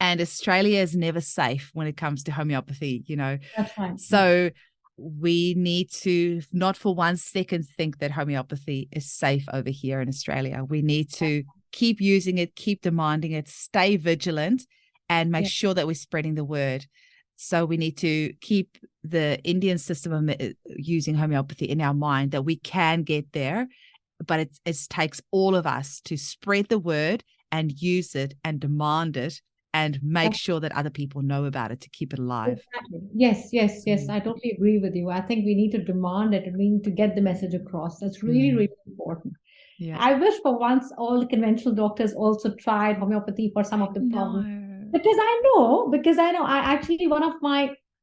And Australia is never safe when it comes to homeopathy, That's right. So we need to not for 1 second think that homeopathy is safe over here in Australia. We need to keep using it, keep demanding it, stay vigilant, and make sure that we're spreading the word. So we need to keep the Indian system of using homeopathy in our mind, that we can get there, but it takes all of us to spread the word and use it and demand it and make sure that other people know about it to keep it alive. Exactly. Yes. I totally agree with you. I think we need to demand it and we need to get the message across. That's really, really important. Yeah. I wish for once all the conventional doctors also tried homeopathy for some of the problems. Because I know,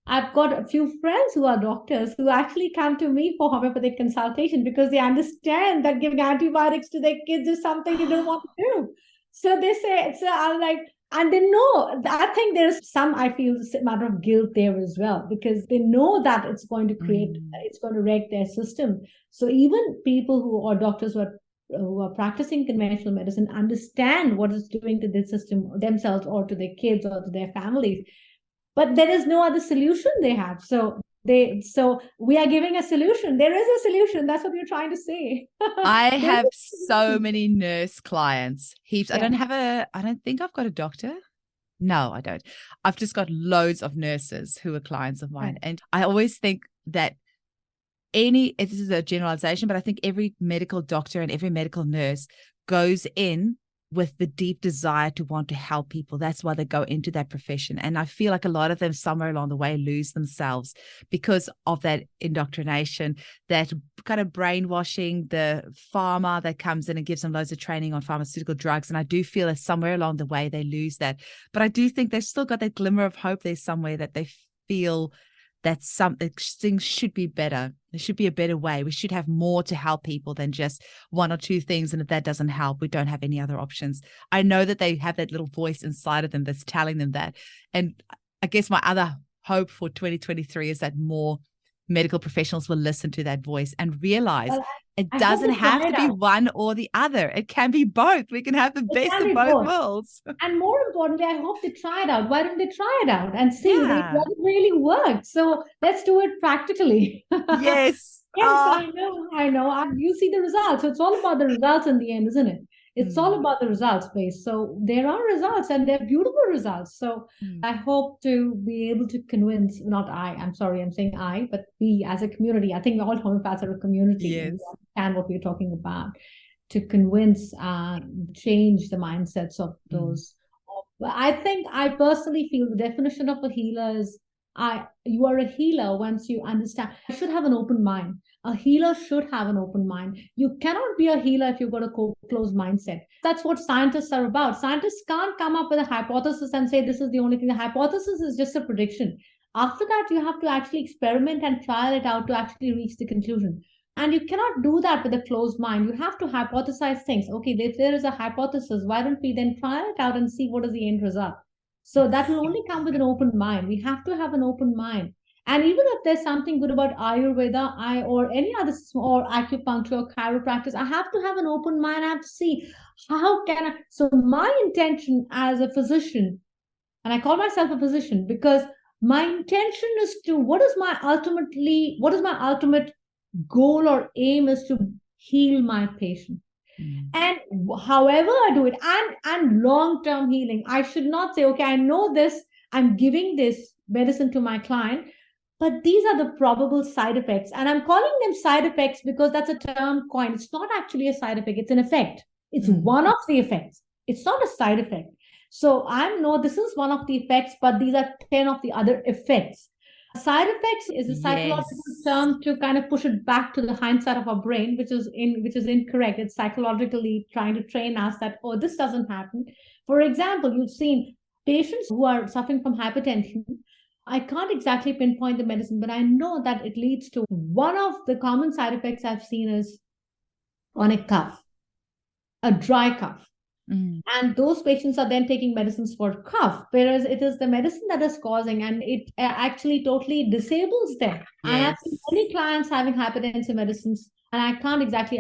I've got a few friends who are doctors who actually come to me for homeopathic consultation because they understand that giving antibiotics to their kids is something they don't want to do. So they say, so I'm like, and they know, I think there's some, I feel, a matter of guilt there as well, because they know that it's going to it's going to wreck their system. So even people who are doctors who are practicing conventional medicine understand what it's doing to their system, themselves, or to their kids, or to their families. But there is no other solution they have. So we are giving a solution. There is a solution. That's what we're trying to say. I have so many nurse clients. Heaps. Yeah. I don't think I've got a doctor. No, I don't. I've just got loads of nurses who are clients of mine. Right. And I always think that this is a generalization, but I think every medical doctor and every medical nurse goes in with the deep desire to want to help people. That's why they go into that profession. And I feel like a lot of them somewhere along the way lose themselves because of that indoctrination, that kind of brainwashing, the pharma that comes in and gives them loads of training on pharmaceutical drugs. And I do feel that somewhere along the way they lose that. But I do think they've still got that glimmer of hope there somewhere, that they feel that things should be better. There should be a better way. We should have more to help people than just one or two things. And if that doesn't help, we don't have any other options. I know that they have that little voice inside of them that's telling them that. And I guess my other hope for 2023 is that more medical professionals will listen to that voice and realize it doesn't have to be one or the other. It can be both. We can have the best of both worlds. And more importantly, I hope they try it out. Why don't they try it out and see if it really works? So let's do it practically. Yes. Yes, I know. You see the results. So it's all about the results in the end, isn't it? It's all about the results based. So there are results and they're beautiful results. So I hope to be able to convince, I'm saying I, but we as a community, I think all homeopaths are a community. Yes. And we understand what we're talking about, to convince, change the mindsets of those. I think I personally feel the definition of a healer is you are a healer once you understand. You should have an open mind. A healer should have an open mind. You cannot be a healer if you've got a closed mindset. That's what scientists are about. Scientists can't come up with a hypothesis and say this is the only thing. The hypothesis is just a prediction. After that, you have to actually experiment and trial it out to actually reach the conclusion. And you cannot do that with a closed mind. You have to hypothesize things. Okay, if there is a hypothesis, why don't we then try it out and see what is the end result? So that will only come with an open mind. We have to have an open mind. And even if there's something good about Ayurveda, or any other system, or acupuncture or chiropractic, I have to have an open mind. I have to see so my intention as a physician, and I call myself a physician because my intention is to, what is my ultimate goal or aim is to heal my patient. And however I do it, and long-term healing, I should not say, okay, I know this, I'm giving this medicine to my client, but these are the probable side effects. And I'm calling them side effects because that's a term coined. It's not actually a side effect, it's an effect. It's one of the effects. It's not a side effect. So this is one of the effects, but these are 10 of the other effects. Side effects is a psychological term to kind of push it back to the hindsight of our brain, which is incorrect. It's psychologically trying to train us that, oh, this doesn't happen. For example, you've seen patients who are suffering from hypertension. I can't exactly pinpoint the medicine, but I know that it leads to, one of the common side effects I've seen is on a cough, a dry cough. Mm. And those patients are then taking medicines for cough, whereas it is the medicine that is causing, and it actually totally disables them. And I've seen Yes. many clients having hypertensive medicines, and I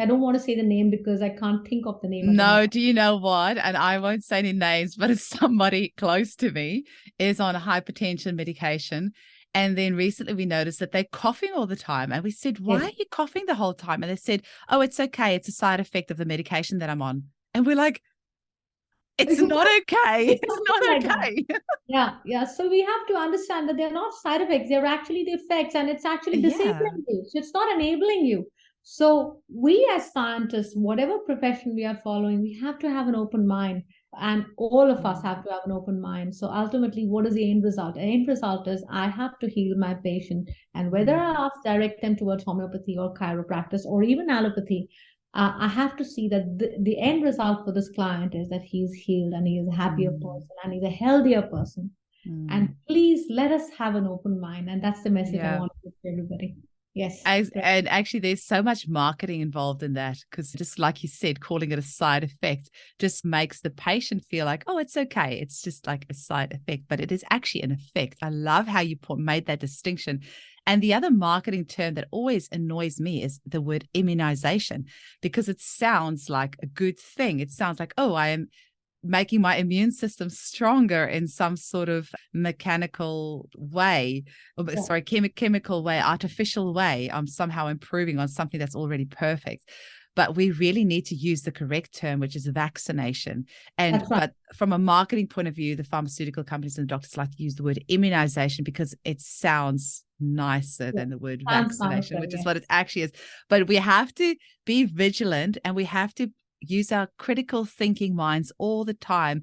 don't want to say the name because I can't think of the name at the No, moment. do you know what? And I won't say any names, but it's somebody close to me is on a hypertension medication. And then recently we noticed that they're coughing all the time. And we said, why Yes. are you coughing the whole time? And they said, oh, it's okay. It's a side effect of the medication that I'm on. And we're like, it's not okay. It's It's something like not that. okay. Yeah, yeah. So we have to understand that they're not side effects, they're actually the effects, and it's actually Yeah. disabling you. So it's not enabling you. So we as scientists, whatever profession we are following, we have to have an open mind. And all of us have to have an open mind. So ultimately, what is the end result? The end result is I have to heal my patient. And whether I direct them towards homeopathy or chiropractic or even allopathy, I have to see that the end result for this client is that he's healed and he is a happier person and he's a healthier person. And please let us have an open mind. And that's the message I Yeah. want to give to everybody. Yes. And actually, there's so much marketing involved in that because just like you said, calling it a side effect just makes the patient feel like, oh, it's okay. It's just like a side effect, but it is actually an effect. I love how you made that distinction. And the other marketing term that always annoys me is the word immunization, because it sounds like a good thing. It sounds like, oh, I am making my immune system stronger in some sort of mechanical way, sorry, chemical way, artificial way. I'm somehow improving on something that's already perfect. But we really need to use the correct term, which is vaccination. And That's right. but from a marketing point of view, the pharmaceutical companies and the doctors like to use the word immunization because it sounds nicer than the word Sounds vaccination, nicer, which is yes. what it actually is. But we have to be vigilant and we have to use our critical thinking minds all the time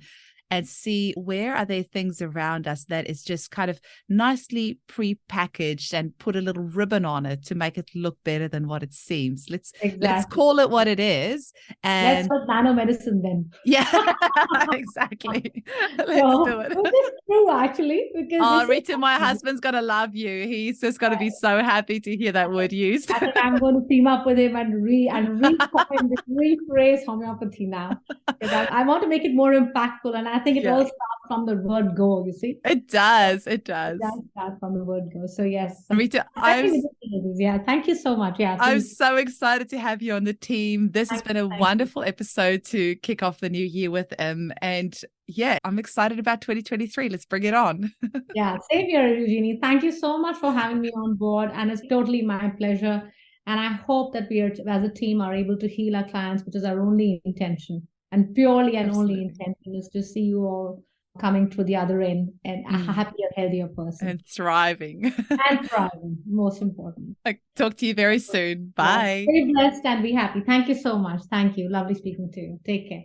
and see where are there things around us that is just kind of nicely pre-packaged and put a little ribbon on it to make it look better than what it seems. Let's Exactly. call it what it is. Let's And put nanomedicine then. yeah, exactly. Let's So, do it. which is true actually, because Oh, this is Rita, my husband's going to love you. He's just going to be so happy to hear that word used. I think I'm going to team up with him and recoin this rephrase homeopathy now because I want to make it more impactful, and I think it all Yeah, starts from the word go. You see, it does. It it does does. start from the word go. So yes, Rita, yeah. Thank you so much. Yeah, I'm so excited to have you on the team. This has been a thank you. wonderful episode to kick off the new year with. And yeah, I'm excited about 2023. Let's bring it on. Yeah, same here, Eugenie. Thank you so much for having me on board, and it's totally my pleasure. And I hope that we are, as a team, are able to heal our clients, which is our only intention, and purely and only Absolutely. intention is to see you all coming through the other end and a happier, healthier person And thriving. and thriving. Most important. I talk to you very soon. Yes, Bye. stay blessed and be happy. Thank you so much. Thank you. Lovely speaking to you. Take care.